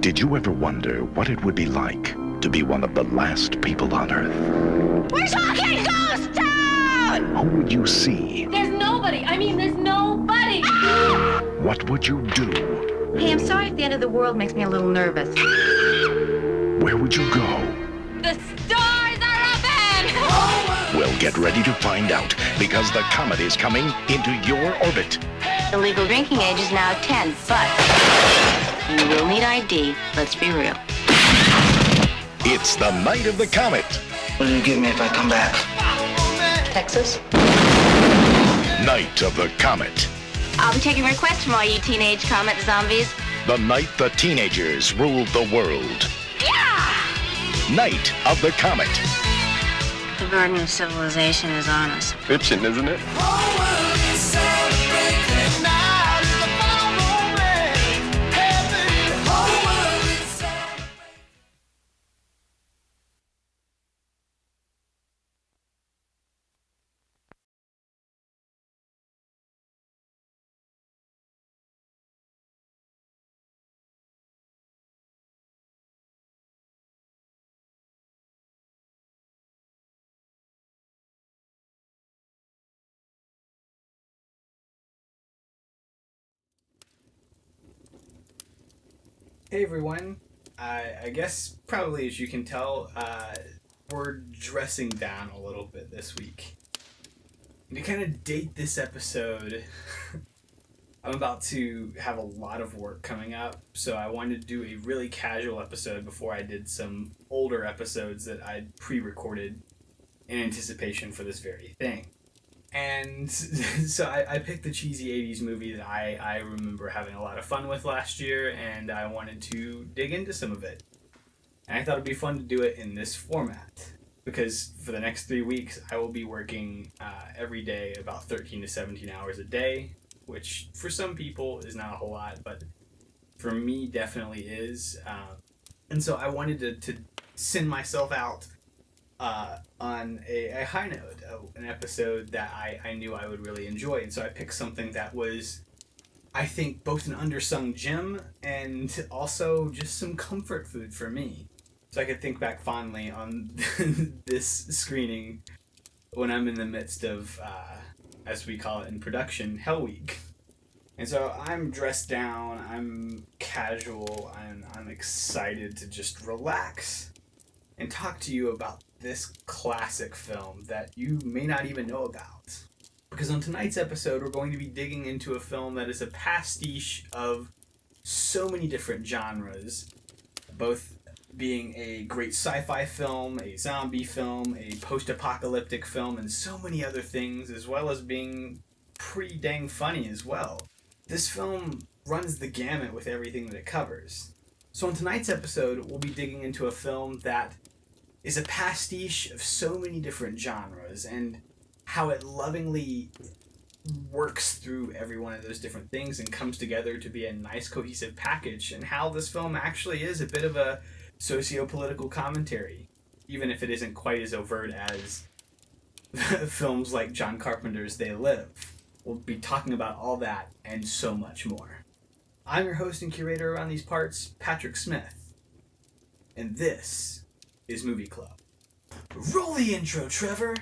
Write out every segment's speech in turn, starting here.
Did you ever wonder what it would be like to be one of the last people on Earth? We're talking Ghost Town! Who would you see? There's nobody. There's nobody. Ah! What would you do? Hey, I'm sorry if the end of the world makes me a little nervous. Where would you go? The stars are open! Well, get ready to find out, because the Comet is coming into your orbit. The legal drinking age is now 10, but you will need ID. Let's be real. It's the night of the Comet. What do you give me if I come back? Texas? Night of the Comet. I'll be taking requests from all you teenage comet zombies. The night the teenagers ruled the world. Yeah! Night of the Comet. The burden of civilization is on us. Fiction, isn't it? Hey everyone, I guess probably as you can tell, we're dressing down a little bit this week. And to kind of date this episode, I'm about to have a lot of work coming up, so I wanted to do a really casual episode before I did some older episodes that I'd pre-recorded in anticipation for this very thing. And so I picked the cheesy 80s movie that I remember having a lot of fun with last year, and I wanted to dig into some of it. And I thought it'd be fun to do it in this format, because for the next 3 weeks I will be working every day about 13 to 17 hours a day, which for some people is not a whole lot, but for me definitely is. And so I wanted to send myself out on a high note, an episode that I knew I would really enjoy. And so I picked something that was, I think, both an undersung gem and also just some comfort food for me. So I could think back fondly on this screening when I'm in the midst of, as we call it in production, Hell Week. And so I'm dressed down, I'm casual, and I'm excited to just relax and talk to you about this classic film that you may not even know about. Because on tonight's episode, we're going to be digging into a film that is a pastiche of so many different genres, both being a great sci-fi film, a zombie film, a post-apocalyptic film, and so many other things, as well as being pretty dang funny as well. This film runs the gamut with everything that it covers. So on tonight's episode, we'll be digging into a film that is a pastiche of so many different genres, and how it lovingly works through every one of those different things and comes together to be a nice cohesive package, and how this film actually is a bit of a socio-political commentary, even if it isn't quite as overt as films like John Carpenter's They Live. We'll be talking about all that and so much more. I'm your host and curator around these parts, Patrick Smith, and this is Movie Club. Roll the intro, Trevor!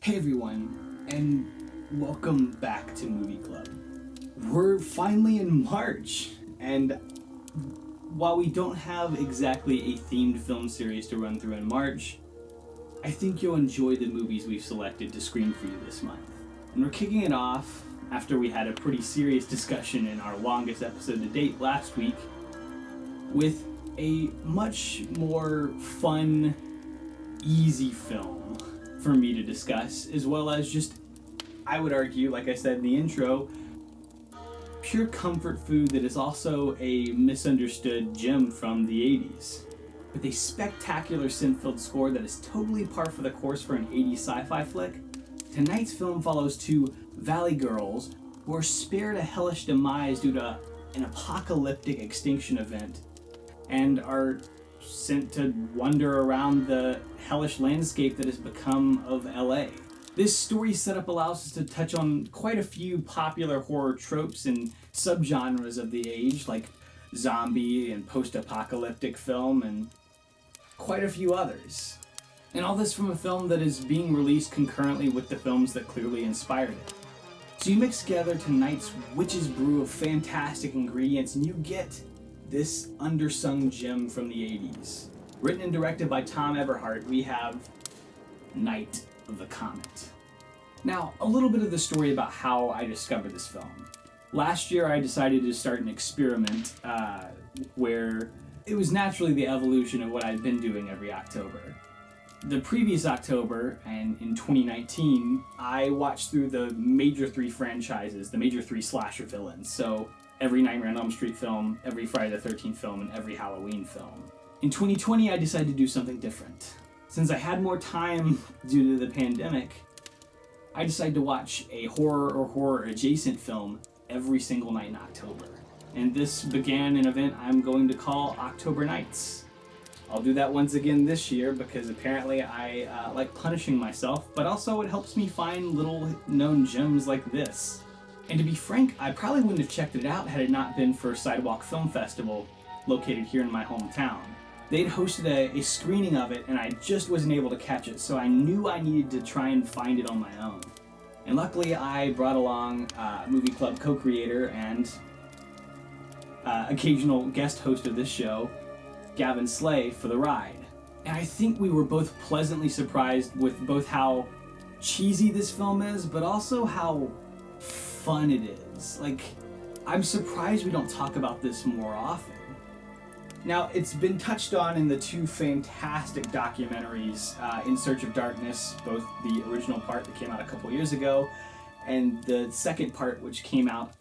Hey everyone, and welcome back to Movie Club. We're finally in March, and while we don't have exactly a themed film series to run through in March, I think you'll enjoy the movies we've selected to screen for you this month. And we're kicking it off after we had a pretty serious discussion in our longest episode to date last week with a much more fun, easy film for me to discuss, as well as just, I would argue, like I said in the intro, pure comfort food that is also a misunderstood gem from the 80s. With a spectacular synth-filled score that is totally par for the course for an 80s sci-fi flick, tonight's film follows two valley girls who are spared a hellish demise due to an apocalyptic extinction event and are sent to wander around the hellish landscape that has become of LA. This story setup allows us to touch on quite a few popular horror tropes and subgenres of the age, like zombie and post-apocalyptic film, and quite a few others. And all this from a film that is being released concurrently with the films that clearly inspired it. So you mix together tonight's witch's brew of fantastic ingredients and you get this undersung gem from the 80s. Written and directed by Thom Eberhardt, we have Night of the Comet. Now, a little bit of the story about how I discovered this film. Last year I decided to start an experiment where it was naturally the evolution of what I'd been doing every October. The previous October, and in 2019, I watched through the major 3 franchises, the major 3 slasher villains. So every Nightmare on Elm Street film, every Friday the 13th film, and every Halloween film. In 2020, I decided to do something different. Since I had more time due to the pandemic, I decided to watch a horror or horror-adjacent film every single night in October. And this began an event I'm going to call October Nights. I'll do that once again this year because apparently I like punishing myself, but also it helps me find little known gems like this. And to be frank, I probably wouldn't have checked it out had it not been for Sidewalk Film Festival, located here in my hometown. They'd hosted a screening of it and I just wasn't able to catch it, so I knew I needed to try and find it on my own. And luckily I brought along movie club co-creator and occasional guest host of this show, Gavin Slay, for the ride. And I think we were both pleasantly surprised with both how cheesy this film is, but also how fun it is. Like, I'm surprised we don't talk about this more often. Now, it's been touched on in the 2 fantastic documentaries, In Search of Darkness, both the original part that came out a couple years ago, and the second part, which came out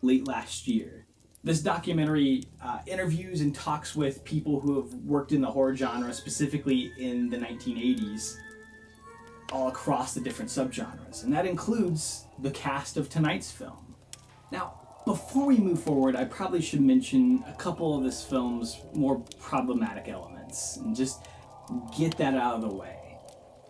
late last year. This documentary interviews and talks with people who have worked in the horror genre, specifically in the 1980s, all across the different subgenres. And that includes the cast of tonight's film. Now, before we move forward, I probably should mention a couple of this film's more problematic elements, and just get that out of the way.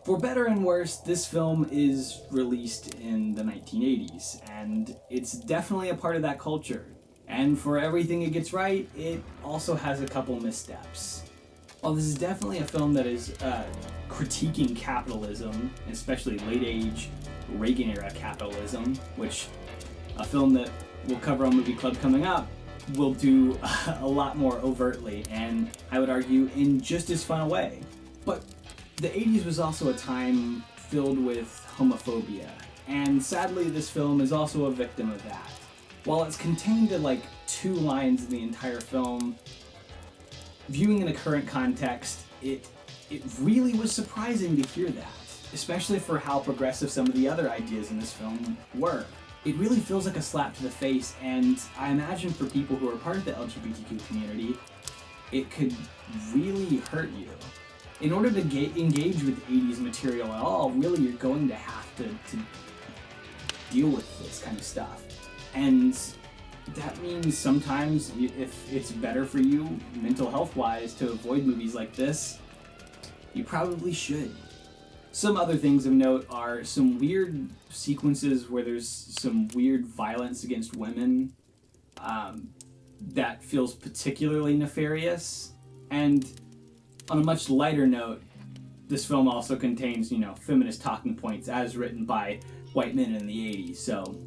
For better and worse, this film is released in the 1980s, and it's definitely a part of that culture. And for everything it gets right, it also has a couple missteps. While this is definitely a film that is critiquing capitalism, especially late-age Reagan-era capitalism, which a film that we'll cover on Movie Club coming up will do a lot more overtly, and I would argue in just as fun a way. But the 80s was also a time filled with homophobia, and sadly this film is also a victim of that. While it's contained to like 2 lines in the entire film, viewing in a current context, it really was surprising to hear that, especially for how progressive some of the other ideas in this film were. It really feels like a slap to the face, and I imagine for people who are part of the LGBTQ community, it could really hurt you. In order to engage with 80s material at all, really you're going to have to deal with this kind of stuff. And that means sometimes if it's better for you mental health wise to avoid movies like this, you probably should. Some other things of note are some weird sequences where there's some weird violence against women that feels particularly nefarious. And on a much lighter note, this film also contains, feminist talking points as written by white men in the 80s, so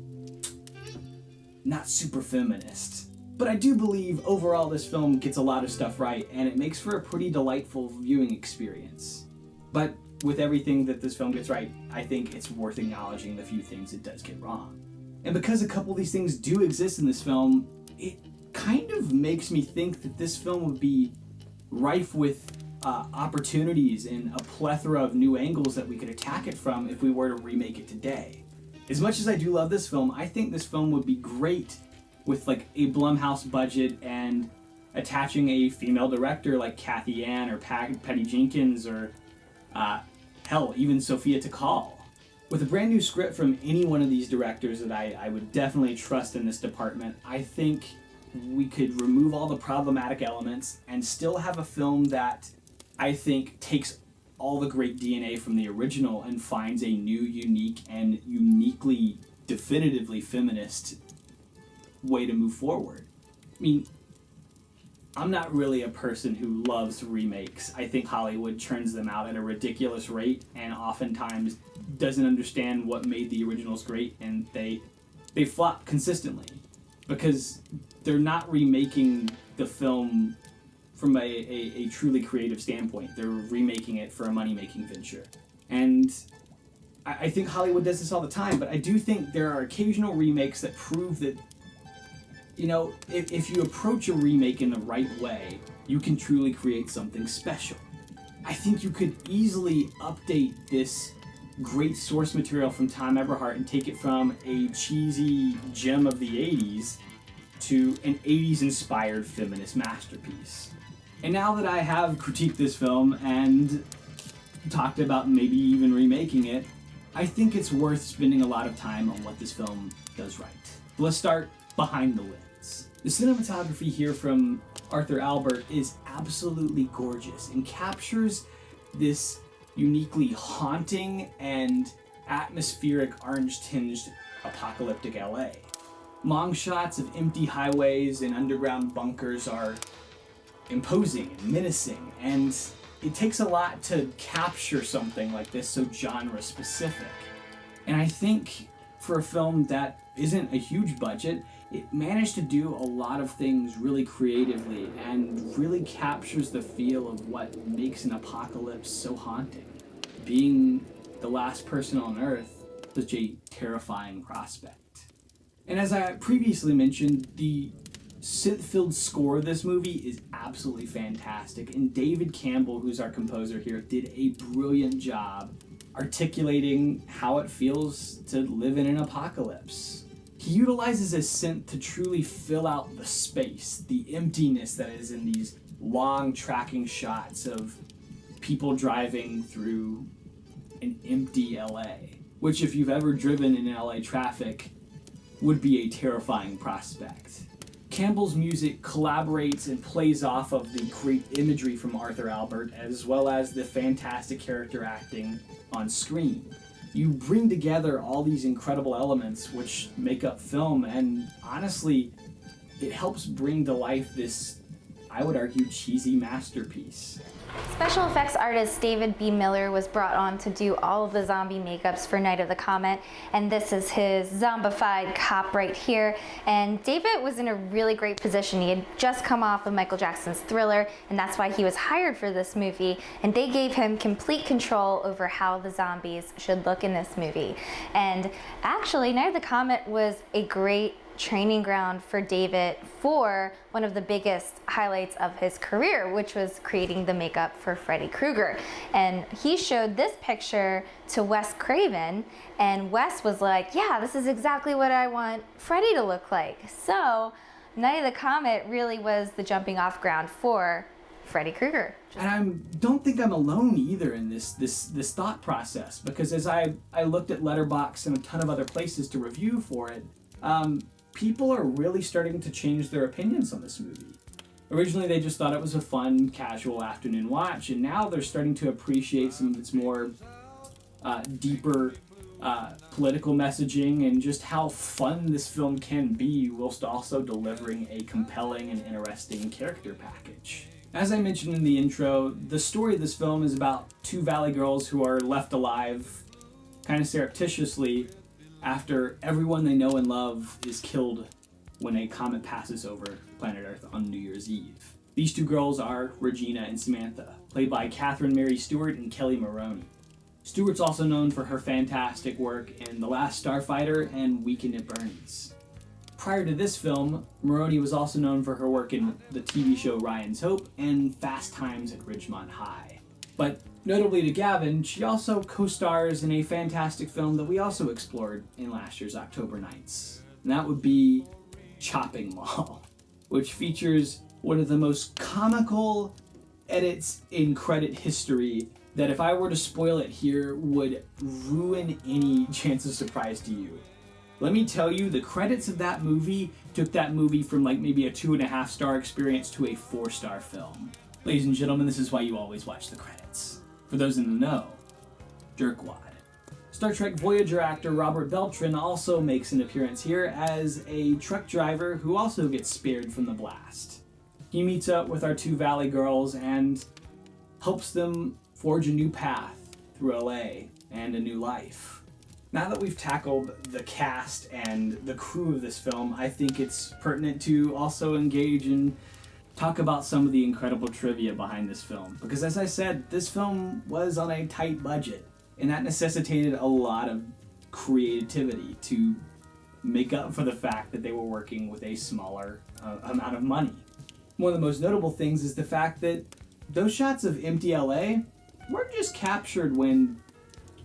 not super feminist. But I do believe overall this film gets a lot of stuff right, and it makes for a pretty delightful viewing experience. But with everything that this film gets right, I think it's worth acknowledging the few things it does get wrong. And because a couple of these things do exist in this film, it kind of makes me think that this film would be rife with opportunities and a plethora of new angles that we could attack it from if we were to remake it today. As much as I do love this film, I think this film would be great with like a Blumhouse budget and attaching a female director like Kathy Ann or Patty Jenkins or hell, even Sophia Takal. With a brand new script from any one of these directors that I would definitely trust in this department, I think we could remove all the problematic elements and still have a film that I think takes all the great DNA from the original and finds a new, unique, and uniquely, definitively feminist way to move forward. I mean, I'm not really a person who loves remakes. I think Hollywood churns them out at a ridiculous rate and oftentimes doesn't understand what made the originals great, and they flop consistently because they're not remaking the film from a truly creative standpoint. They're remaking it for a money-making venture. And I think Hollywood does this all the time, but I do think there are occasional remakes that prove that, you know, if you approach a remake in the right way, you can truly create something special. I think you could easily update this great source material from Thom Eberhardt and take it from a cheesy gem of the 80s to an 80s inspired feminist masterpiece. And now that I have critiqued this film and talked about maybe even remaking it, I think it's worth spending a lot of time on what this film does right. Let's start behind the lens. The cinematography here from Arthur Albert is absolutely gorgeous and captures this uniquely haunting and atmospheric orange-tinged apocalyptic LA. Long shots of empty highways and underground bunkers are imposing and menacing, and it takes a lot to capture something like this so genre-specific. And I think for a film that isn't a huge budget, it managed to do a lot of things really creatively and really captures the feel of what makes an apocalypse so haunting. Being the last person on Earth is such a terrifying prospect. And as I previously mentioned, the synth-filled score of this movie is absolutely fantastic, and David Campbell, who's our composer here, did a brilliant job articulating how it feels to live in an apocalypse. He utilizes a synth to truly fill out the space, the emptiness that is in these long tracking shots of people driving through an empty LA, which if you've ever driven in LA traffic would be a terrifying prospect. Campbell's music collaborates and plays off of the great imagery from Arthur Albert, as well as the fantastic character acting on screen. You bring together all these incredible elements which make up film, and honestly, it helps bring to life this, I would argue, cheesy masterpiece. Special effects artist David B. Miller was brought on to do all of the zombie makeups for Night of the Comet, and this is his zombified cop right here. And David was in a really great position. He had just come off of Michael Jackson's Thriller, and that's why he was hired for this movie, and they gave him complete control over how the zombies should look in this movie. And actually, Night of the Comet was a great training ground for David for one of the biggest highlights of his career, which was creating the makeup for Freddy Krueger. And he showed this picture to Wes Craven, and Wes was like, yeah, this is exactly what I want Freddy to look like. So Night of the Comet really was the jumping off ground for Freddy Krueger. And I don't think I'm alone either in this thought process, because as I looked at Letterboxd and a ton of other places to review for it, people are really starting to change their opinions on this movie. Originally, they just thought it was a fun, casual afternoon watch, and now they're starting to appreciate some of its more deeper political messaging and just how fun this film can be, whilst also delivering a compelling and interesting character package. As I mentioned in the intro, the story of this film is about two Valley girls who are left alive, kind of surreptitiously, after everyone they know and love is killed when a comet passes over planet Earth on New Year's Eve. These two girls are Regina and Samantha, played by Catherine Mary Stewart and Kelly Maroney. Stewart's also known for her fantastic work in The Last Starfighter and Weekend at Bernie's. Prior to this film, Maroney was also known for her work in the TV show Ryan's Hope and Fast Times at Ridgemont High. But notably to Gavin, she also co-stars in a fantastic film that we also explored in last year's October Nights. And that would be Chopping Mall, which features one of the most comical edits in credit history that, if I were to spoil it here, would ruin any chance of surprise to you. Let me tell you, the credits of that movie took that movie from like maybe a 2.5-star experience to a 4-star film. Ladies and gentlemen, this is why you always watch the credits. For those in the know, jerkwad. Star Trek Voyager actor Robert Beltran also makes an appearance here as a truck driver who also gets spared from the blast. He meets up with our two Valley girls and helps them forge a new path through LA and a new life. Now that we've tackled the cast and the crew of this film, I think it's pertinent to also engage and talk about some of the incredible trivia behind this film. Because as I said, this film was on a tight budget, and that necessitated a lot of creativity to make up for the fact that they were working with a smaller amount of money. One of the most notable things is the fact that those shots of empty LA weren't just captured when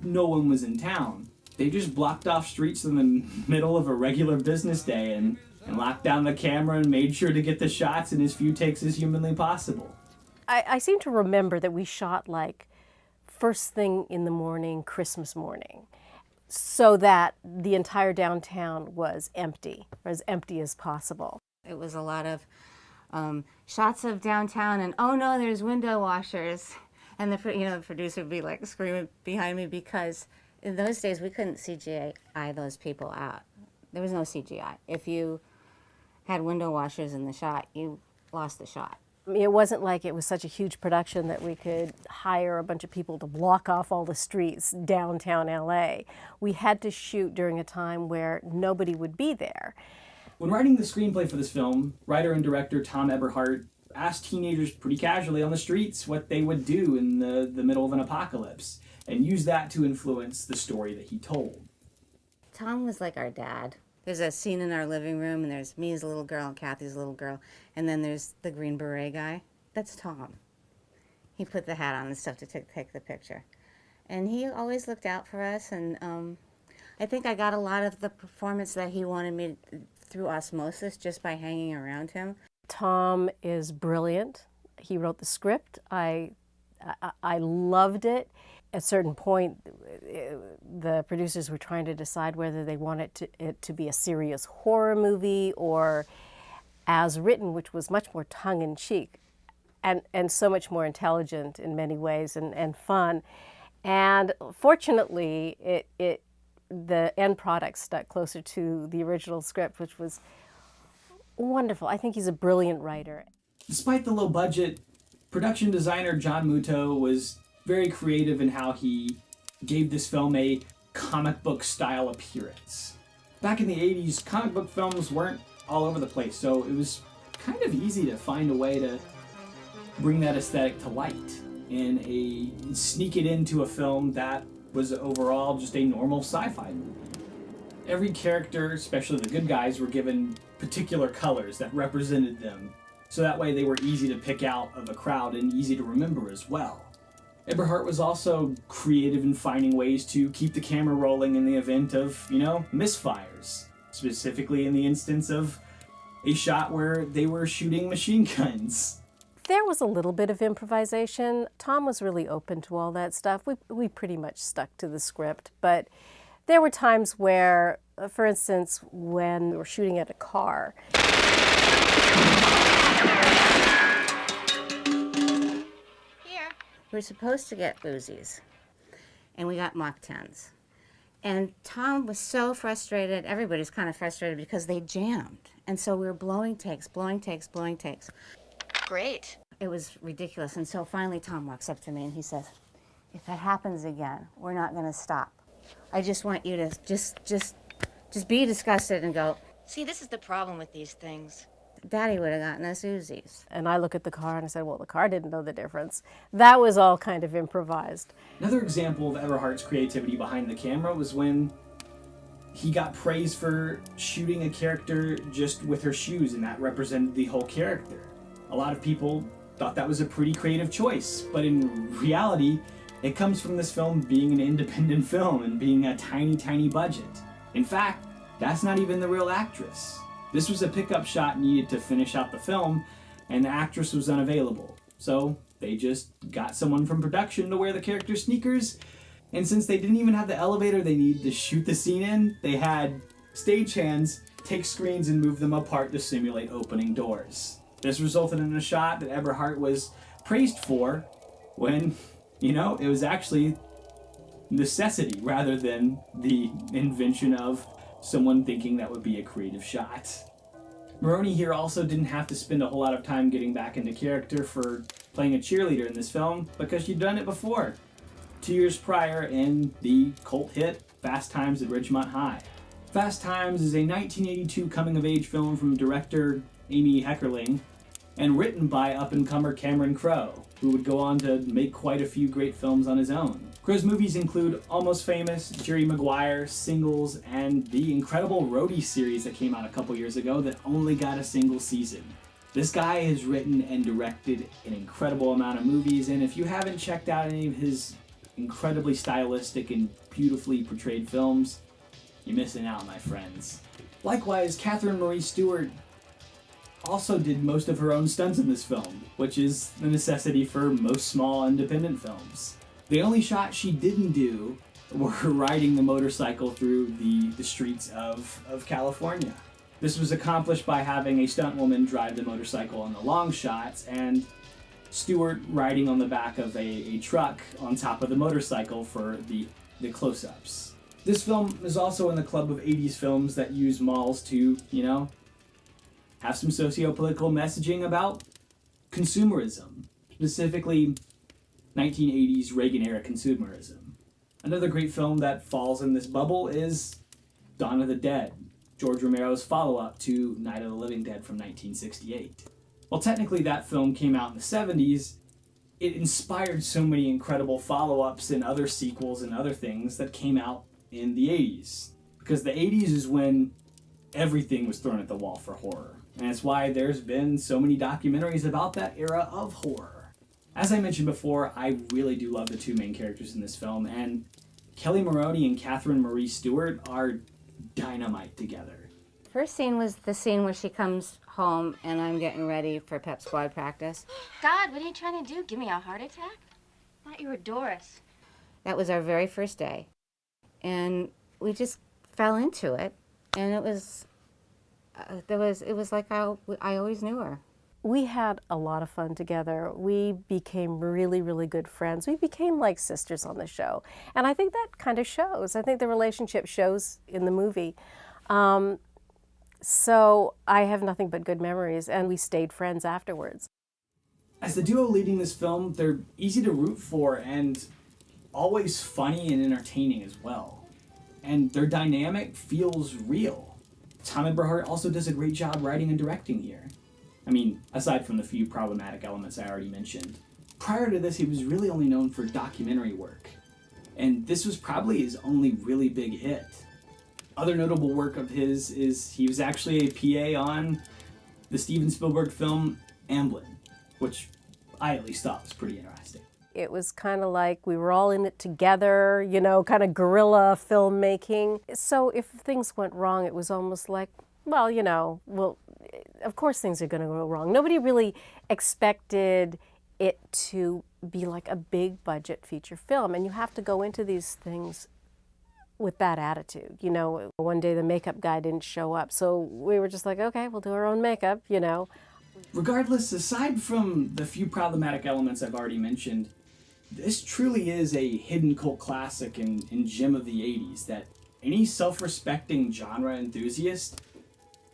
no one was in town. They just blocked off streets in the middle of a regular business day and locked down the camera and made sure to get the shots in as few takes as humanly possible. I seem to remember that we shot like first thing in the morning, Christmas morning, so that the entire downtown was empty, or as empty as possible. It was a lot of shots of downtown and, oh no, there's window washers. And the producer would be like screaming behind me because in those days we couldn't CGI those people out. There was no CGI. If you had window washers in the shot, you lost the shot. I mean, it wasn't like it was such a huge production that we could hire a bunch of people to block off all the streets downtown LA. We had to shoot during a time where nobody would be there. When writing the screenplay for this film, writer and director Thom Eberhardt asked teenagers pretty casually on the streets what they would do in the middle of an apocalypse, and used that to influence the story that he told. Tom was like our dad. There's a scene in our living room, and there's me as a little girl and Kathy's a little girl, and then there's the Green Beret guy. That's Tom. He put the hat on and stuff to take the picture. And he always looked out for us, and I think I got a lot of the performance that he wanted me through osmosis just by hanging around him. Tom is brilliant. He wrote the script. I loved it. At a certain point, the producers were trying to decide whether they wanted it to be a serious horror movie or as written, which was much more tongue-in-cheek and so much more intelligent in many ways and fun. And fortunately, the end product stuck closer to the original script, which was wonderful. I think he's a brilliant writer. Despite the low budget, production designer John Muto was very creative in how he gave this film a comic book style appearance. Back in the 80s, comic book films weren't all over the place, so it was kind of easy to find a way to bring that aesthetic to light and sneak it into a film that was overall just a normal sci-fi movie. Every character, especially the good guys, were given particular colors that represented them, so that way they were easy to pick out of a crowd and easy to remember as well. Eberhardt was also creative in finding ways to keep the camera rolling in the event of, misfires. Specifically in the instance of a shot where they were shooting machine guns. There was a little bit of improvisation. Tom was really open to all that stuff. We pretty much stuck to the script, but there were times where, for instance, when we were shooting at a car, We were supposed to get Uzis, and we got Mach 10s. And Tom was so frustrated, everybody's kind of frustrated because they jammed. And so we were blowing takes. Great. It was ridiculous. And so finally Tom walks up to me and he says, if that happens again, we're not going to stop. I just want you to just be disgusted and go, See, this is the problem with these things. Daddy would have gotten us Uzis. and I look at the car and I said, well, the car didn't know the difference. That was all kind of improvised. Another example of Eberhardt's creativity behind the camera was when he got praise for shooting a character just with her shoes, and that represented the whole character. A lot of people thought that was a pretty creative choice, but in reality, it comes from this film being an independent film and being a tiny, tiny budget. In fact, that's not even the real actress. This was a pickup shot needed to finish out the film, and the actress was unavailable. So they just got someone from production to wear the character's sneakers, and since they didn't even have the elevator they needed to shoot the scene in, they had stagehands take screens and move them apart to simulate opening doors. This resulted in a shot that Eberhardt was praised for when, it was actually necessity rather than the invention of someone thinking that would be a creative shot. Maroney here also didn't have to spend a whole lot of time getting back into character for playing a cheerleader in this film because she'd done it before, 2 years prior in the cult hit Fast Times at Ridgemont High. Fast Times is a 1982 coming-of-age film from director Amy Heckerling and written by up-and-comer Cameron Crowe, who would go on to make quite a few great films on his own. Crowe's movies include Almost Famous, Jerry Maguire, Singles, and the incredible Roadie series that came out a couple years ago that only got a single season. This guy has written and directed an incredible amount of movies, and if you haven't checked out any of his incredibly stylistic and beautifully portrayed films, you're missing out, my friends. Likewise, Catherine Marie Stewart also did most of her own stunts in this film, which is a necessity for most small independent films. The only shot she didn't do were riding the motorcycle through the streets of California. This was accomplished by having a stunt woman drive the motorcycle on the long shots and Stewart riding on the back of a truck on top of the motorcycle for the close-ups. This film is also in the club of 80s films that use malls to, have some socio-political messaging about consumerism, specifically 1980s Reagan-era consumerism. Another great film that falls in this bubble is Dawn of the Dead, George Romero's follow-up to Night of the Living Dead from 1968. While technically that film came out in the 70s, it inspired so many incredible follow-ups and other sequels and other things that came out in the 80s. Because the 80s is when everything was thrown at the wall for horror. And it's why there's been so many documentaries about that era of horror. As I mentioned before, I really do love the two main characters in this film, and Kelly Maroney and Catherine Marie Stewart are dynamite together. First scene was the scene where she comes home and I'm getting ready for pep squad practice. God, what are you trying to do? Give me a heart attack? I thought you were Doris. That was our very first day. And we just fell into it, and it was like I always knew her. We had a lot of fun together. We became really, really good friends. We became like sisters on the show. And I think that kind of shows. I think the relationship shows in the movie. So I have nothing but good memories, and we stayed friends afterwards. As the duo leading this film, they're easy to root for and always funny and entertaining as well. And their dynamic feels real. Thom Eberhardt also does a great job writing and directing here. I mean, aside from the few problematic elements I already mentioned. Prior to this, he was really only known for documentary work, and this was probably his only really big hit. Other notable work of his is he was actually a PA on the Steven Spielberg film Amblin, which I at least thought was pretty interesting. It was kind of like we were all in it together, kind of guerrilla filmmaking. So if things went wrong, it was almost like, of course things are going to go wrong. Nobody really expected it to be like a big budget feature film, and you have to go into these things with that attitude. One day the makeup guy didn't show up, so we were just like, okay, we'll do our own makeup, Regardless, aside from the few problematic elements I've already mentioned, this truly is a hidden cult classic and gem of the 80s that any self-respecting genre enthusiast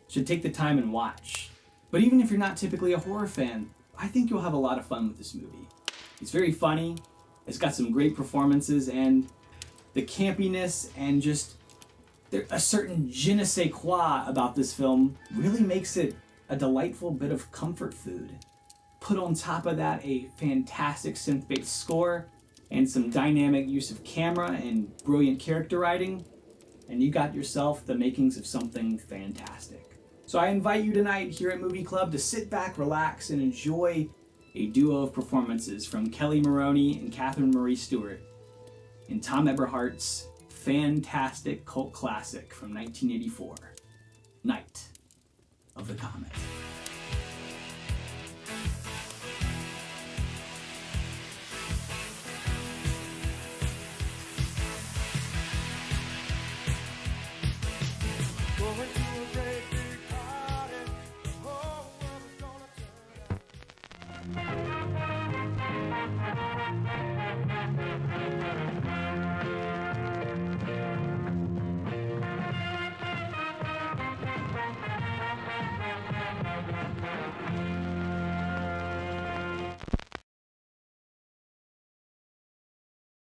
should take the time and watch. But even if you're not typically a horror fan, I think you'll have a lot of fun with this movie. It's very funny, it's got some great performances, and the campiness and just a certain je ne sais quoi about this film really makes it a delightful bit of comfort food. Put on top of that a fantastic synth-based score and some dynamic use of camera and brilliant character writing, and you got yourself the makings of something fantastic. So I invite you tonight here at Movie Club to sit back, relax, and enjoy a duo of performances from Kelly Maroney and Catherine Marie Stewart in Thom Eberhardt's fantastic cult classic from 1984, Night of the Comet. Going through a break.